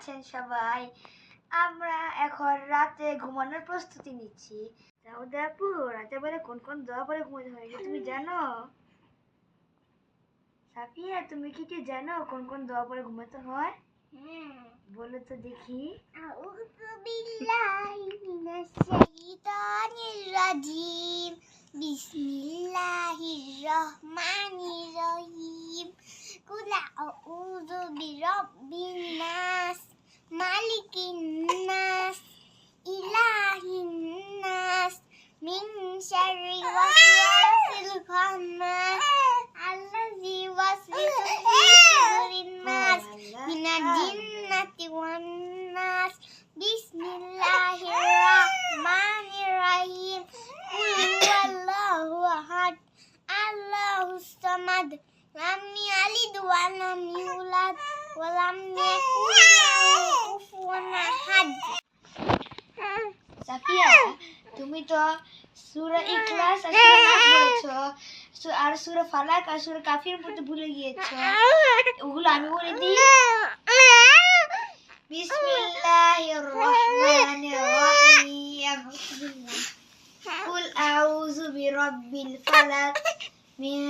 আছেন সবাই? আমরা এখন রাতে ঘুমানোর প্রস্তুতি নিচ্ছি। দাউদ আপু, রাতে বেলা কোন কোন দোয়া পড়ে ঘুমাতে হয় তুমি জানো? সাফিয়া, তুমি কি জানো কোন কোন দোয়া পড়ে ঘুমাতে হয়? বলো তো দেখি। আউযু বিল্লাহি মিনাশ শাইতানির রাজিম। বিসমিল্লাহির রহমানির রহিম। কুল আউযু বিরাব্বিন নাস, মালিকিন নাস, ইলাহিন নাস, মিন শাররি ওয়াসওয়াসিল খান্নাস, আল্লাযী ইউওয়াসওয়িসু ফি সুদুরিন নাস, মিনাল জিন্নাতি ওয়ান নাস। বিসমিল্লাহির রহমানির রহিম। কুল হুয়াল্লাহু আহাদ, আল্লাহুস সামাদ, লাম ইয়ালিদ ওয়া লাম ইউলাদ ওয়া লাম ইয়াকুল লাহু কুফুয়ান আহাদ। সাফিয়া, তুমি তো সূরা ইখলাস আর সূরা নাস বলেছো, আর সূরা ফালাক আর সূরা কাফির পড়তে ভুলে গিয়েছো। ওগুলো আমি বলে দিই। বিসমিল্লাহির রহমানির রহিম। কুল আউযু বিরাব্বিল ফালাক, মিন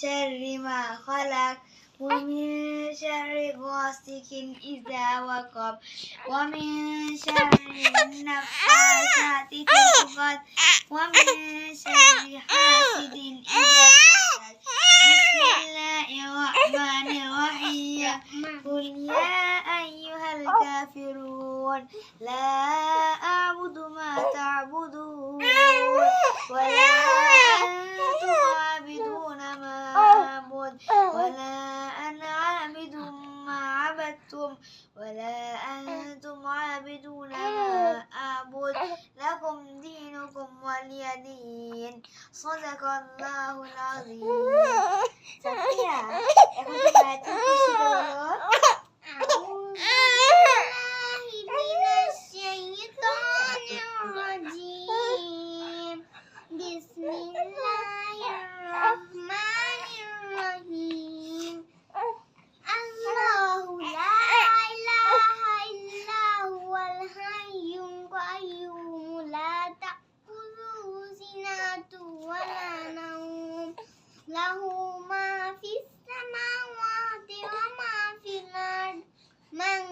শাররি মা খালাক, ওয়া মিন শাররি গাসিকিন ইযা ওয়াকাব, ওয়া মিন শাররি নাফাসাতি ফিল উকাদ, ওয়া মিন শাররি হাসিদিন ইযা হাসাদ। বিসমিল্লাহির রহমানির রহিম। কুল ইয়া আইয়ুহাল কাফিরুন লা আ'বুদু মা তা'বুদুন ওয়া লা আনতুম আ'বিদুনা মা আ'বুদ ওয়া লা আনা আ'বিদুম মা আ'বাদতুম ওয়া লা আনতুম আ'বিদুনা মা আ'বুদ লাকুম দীনুকুম ওয়ালিয়া দীন। সাদাকাল্লাহুল আযীম। সাফিয়া, এখন তুমি আয়াতুল কুরসি বলো। আউযু বিল্লাহি মিনাশ শাইতানির রাজিম। বিসমিল্লাহির রহমানির রহিম। আল্লাহু লা ইলাহা ইল্লা হুয়াল হাইয়ুল কাইয়্যুম লা তা'খুযুহু সিনাতুন ওয়া লা নাওম লাহু মা ফিস সামাওয়াতি ওয়া মা ফিল আরদ। মান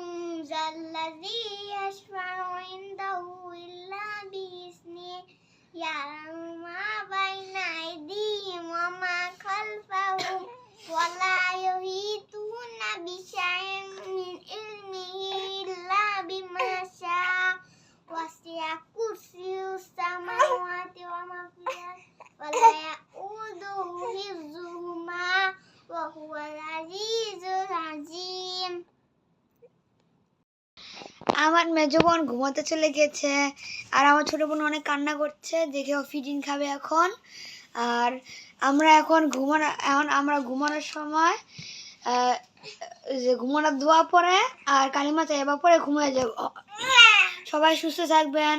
যাল্লাযী ইয়াশফা'ু ইনদাহু ইল্লা বিইذনিহি ইয়া'লামু মা বাইনা আইদিহিম ওয়া মা খালফাহুম ওয়া লা yuhituuna bisyai'in min ilmihi illa bima syaa'. Wasi'a kursiyyuhus samawati wa ma fil ardi wa la ya'uduhu hifdhuhuma wa huwal azizul azim. আমার মেজো বোন ঘুমাতে চলে গেছে, আর আমার ছোট বোন অনেক কান্না করছে, দেখে ও ফিডিং খাবে এখন। আর আমরা এখন ঘুমানোর সময় যে ঘুমানোর দোয়া পড়ে আর কালিমা তাইয়্যিবা পড়ে ঘুমিয়ে যাব। সবাই সুস্থ থাকবেন,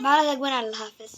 ভালো থাকবেন, আল্লাহ হাফেজ।